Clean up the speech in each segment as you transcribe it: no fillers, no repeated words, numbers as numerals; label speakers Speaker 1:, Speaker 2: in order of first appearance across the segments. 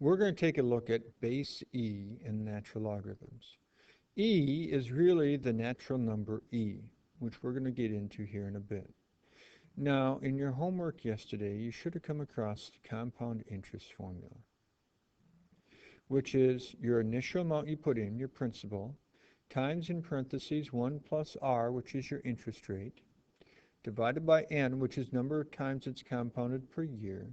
Speaker 1: We're going to take a look at base e in natural logarithms. E is really the natural number e, which we're going to get into here in a bit. Now, in your homework yesterday, you should have come across the compound interest formula, which is your initial amount you put in, your principal, times in parentheses 1 plus r, which is your interest rate, divided by n, which is number of times it's compounded per year,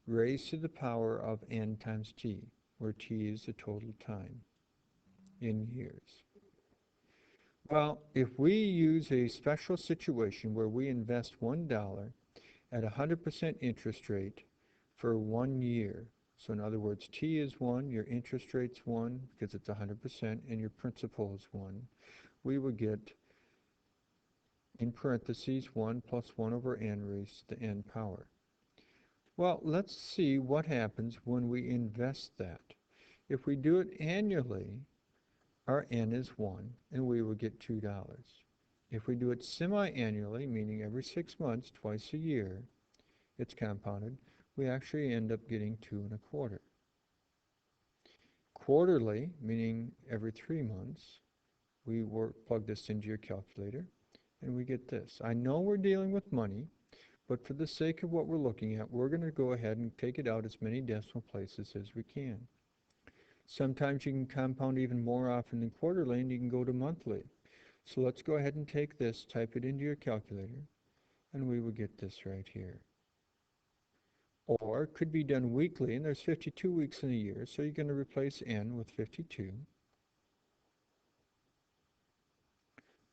Speaker 1: raised to the power of n times t, where t is the total time in years. Well, if we use a special situation where we invest $1 at 100% interest rate for 1 year, so in other words, t is 1, your interest rate's 1 because it's 100%, and your principal is 1, we would get, in parentheses, 1 plus 1 over n raised to the n power. Well, let's see what happens when we invest that. If we do it annually, our n is 1, and we will get $2. If we do it semi-annually, meaning every 6 months, twice a year, it's compounded, we actually end up getting 2.25. Quarterly, meaning every 3 months, we plug this into your calculator, and we get this. I know we're dealing with money, but for the sake of what we're looking at, we're going to go ahead and take it out as many decimal places as we can. Sometimes you can compound even more often than quarterly, and you can go to monthly. So let's go ahead and take this, type it into your calculator, and we will get this right here. Or it could be done weekly, and there's 52 weeks in a year, so you're going to replace n with 52.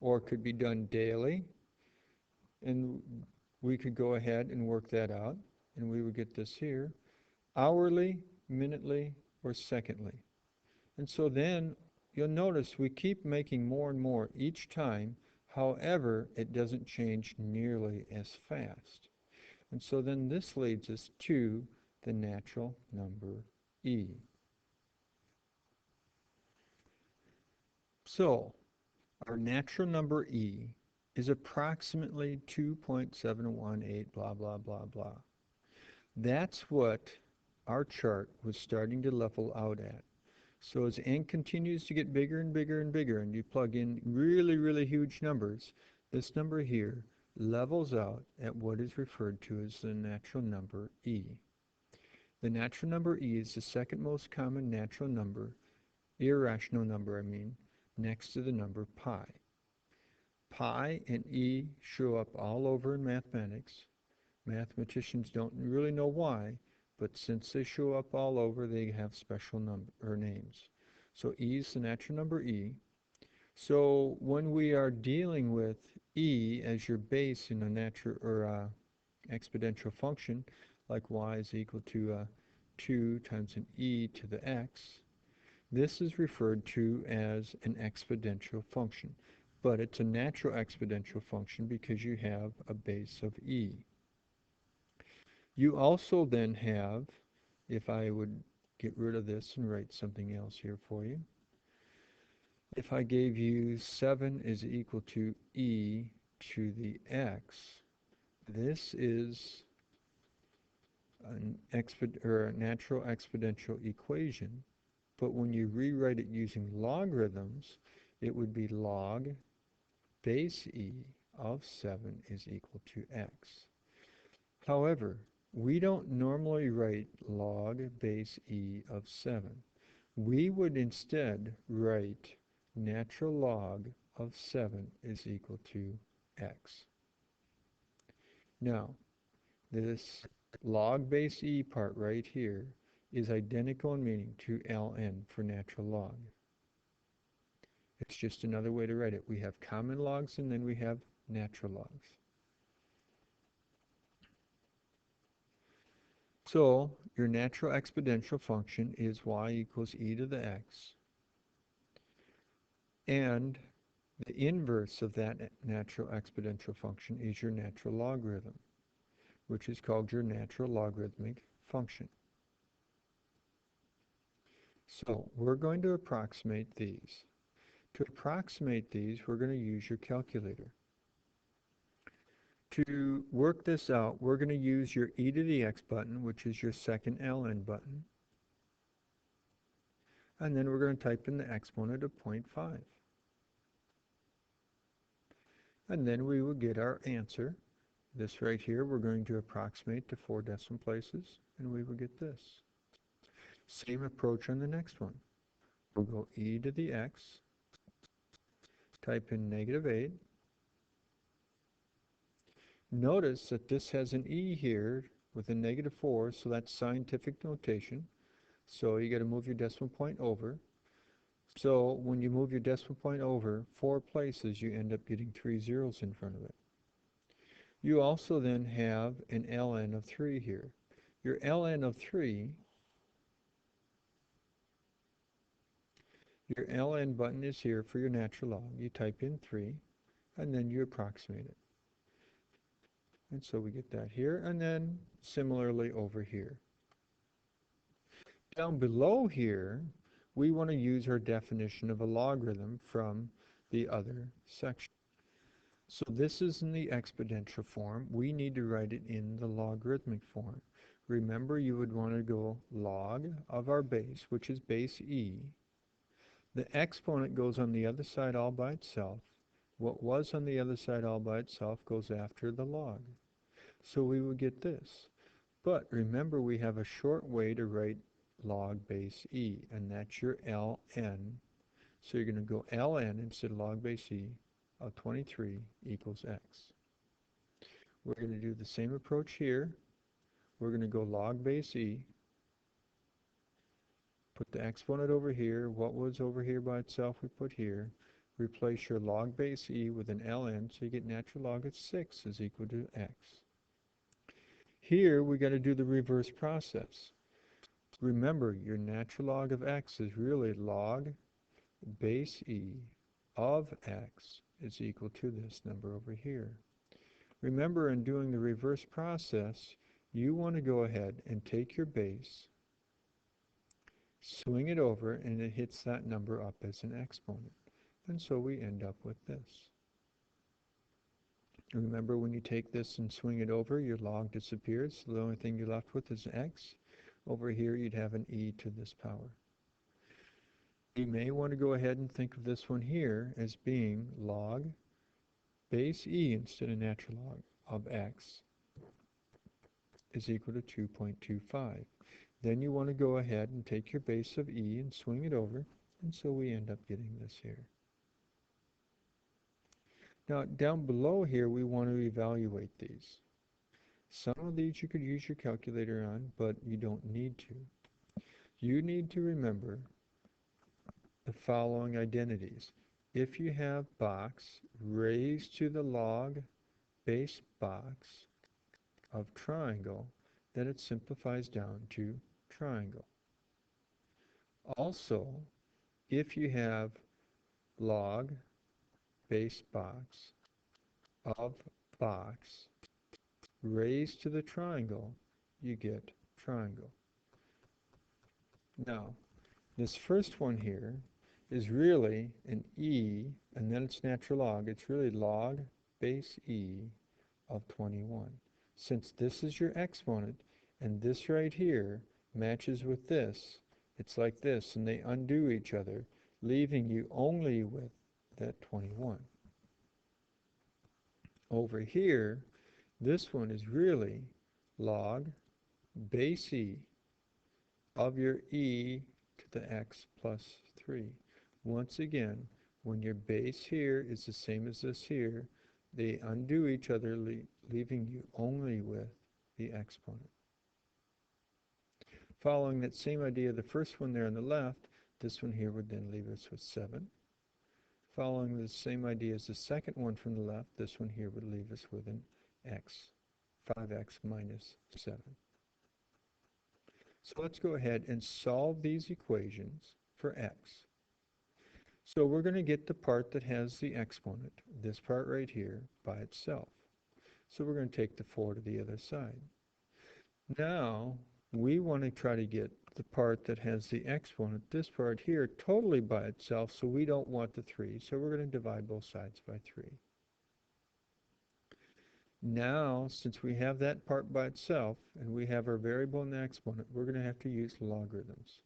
Speaker 1: Or it could be done daily, and we could go ahead and work that out, and we would get this here, hourly, minutely, or secondly. And so then you'll notice we keep making more and more each time. However, it doesn't change nearly as fast. And so then this leads us to the natural number e. So our natural number e is approximately 2.718 blah blah blah blah. That's what our chart was starting to level out at. So as n continues to get bigger and bigger and bigger, and you plug in really, really huge numbers, this number here levels out at what is referred to as the natural number e. The natural number e is the second most common natural number, irrational number I mean, next to the number pi. Pi and e show up all over in mathematics. Mathematicians don't really know why, but since they show up all over, they have special names. So e is the natural number e. So when we are dealing with e as your base in a natural or exponential function, like y is equal to 2 times an e to the x, this is referred to as an exponential function. But it's a natural exponential function because you have a base of e. You also then have, if I would get rid of this and write something else here for you, if I gave you 7 is equal to e to the x, this is a natural exponential equation, but when you rewrite it using logarithms, it would be log base e of 7 is equal to x. However, we don't normally write log base e of 7. We would instead write natural log of 7 is equal to x. Now, this log base e part right here is identical in meaning to ln for natural log. It's just another way to write it. We have common logs and then we have natural logs. So your natural exponential function is y equals e to the x. And the inverse of that natural exponential function is your natural logarithm, which is called your natural logarithmic function. So we're going to approximate these. To approximate these, we're going to use your calculator. To work this out, we're going to use your e to the x button, which is your second ln button. And then we're going to type in the exponent of 0.5. And then we will get our answer. This right here, we're going to approximate to 4 decimal places, and we will get this. Same approach on the next one. We'll go e to the x, type in -8. Notice that this has an e here with a -4, so that's scientific notation. So you got to move your decimal point over. So when you move your decimal point over 4 places, you end up getting 3 zeros in front of it. You also then have an ln of 3 here. Your ln of 3, your ln button is here for your natural log. You type in 3, and then you approximate it. And so we get that here, and then similarly over here. Down below here, we want to use our definition of a logarithm from the other section. So this is in the exponential form. We need to write it in the logarithmic form. Remember, you would want to go log of our base, which is base e. The exponent goes on the other side all by itself. What was on the other side all by itself goes after the log. So we would get this. But remember, we have a short way to write log base e, and that's your ln. So you're going to go ln instead of log base e of 23 equals x. We're going to do the same approach here. We're going to go log base e, put the exponent over here. What was over here by itself we put here. Replace your log base e with an ln, so you get natural log of 6 is equal to x. Here we got to do the reverse process. Remember, your natural log of x is really log base e of x is equal to this number over here. Remember, in doing the reverse process, you want to go ahead and take your base, swing it over, and it hits that number up as an exponent. And so we end up with this. Remember, when you take this and swing it over, your log disappears. So the only thing you're left with is x. Over here, you'd have an e to this power. You may want to go ahead and think of this one here as being log base e instead of natural log of x is equal to 2.25. Then you want to go ahead and take your base of e and swing it over, and so we end up getting this here. Now, down below here, we want to evaluate these. Some of these you could use your calculator on, but you don't need to. You need to remember the following identities. If you have box raised to the log base box of triangle, then it simplifies down to triangle. Also, if you have log base box of box raised to the triangle, you get triangle. Now, this first one here is really an e, and then it's natural log. It's really log base e of 21. Since this is your exponent, and this right here matches with this, it's like this, and they undo each other, leaving you only with that 21. Over here, this one is really log base e of your e to the x plus 3. Once again, when your base here is the same as this here, they undo each other, leaving you only with the exponent. Following that same idea, the first one there on the left, this one here would then leave us with 7. Following the same idea as the second one from the left, this one here would leave us with an x, 5x minus 7. So let's go ahead and solve these equations for x. So we're going to get the part that has the exponent, this part right here, by itself. So we're going to take the 4 to the other side. Now, we want to try to get the part that has the exponent, this part here, totally by itself, so we don't want the 3. So we're going to divide both sides by 3. Now, since we have that part by itself, and we have our variable and the exponent, we're going to have to use logarithms.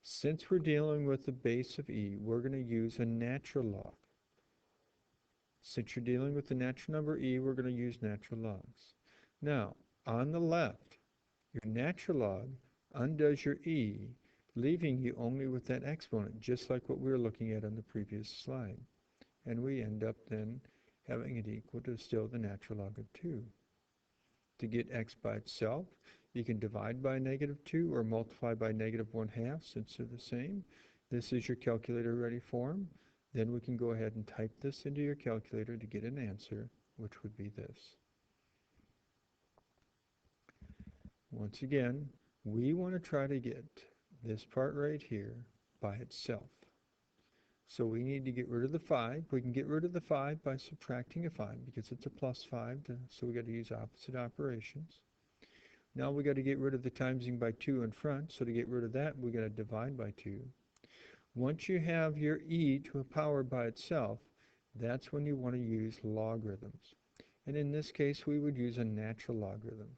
Speaker 1: Since we're dealing with the base of e, we're going to use a natural log. Since you're dealing with the natural number e, we're going to use natural logs. Now, on the left, your natural log undoes your e, leaving you only with that exponent, just like what we were looking at on the previous slide. And we end up then having it equal to still the natural log of 2. To get x by itself, you can divide by -2 or multiply by -1/2 since they're the same. This is your calculator ready form. Then we can go ahead and type this into your calculator to get an answer, which would be this. Once again, we want to try to get this part right here by itself. So we need to get rid of the 5. We can get rid of the 5 by subtracting a 5 because it's a plus 5, so we got to use opposite operations. Now we got to get rid of the timesing by 2 in front, so to get rid of that, we got to divide by 2. Once you have your e to a power by itself, that's when you want to use logarithms. And in this case, we would use a natural logarithm.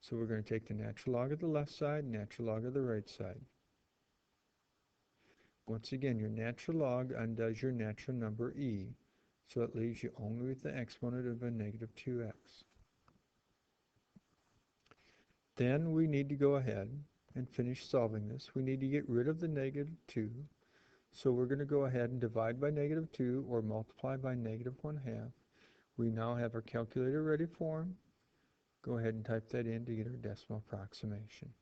Speaker 1: So we're going to take the natural log of the left side, natural log of the right side. Once again, your natural log undoes your natural number e, so it leaves you only with the exponent of a -2x. Then we need to go ahead and finish solving this. We need to get rid of the -2, so we're going to go ahead and divide by -2 or multiply by -1/2. We now have our calculator ready form. Go ahead and type that in to get our decimal approximation.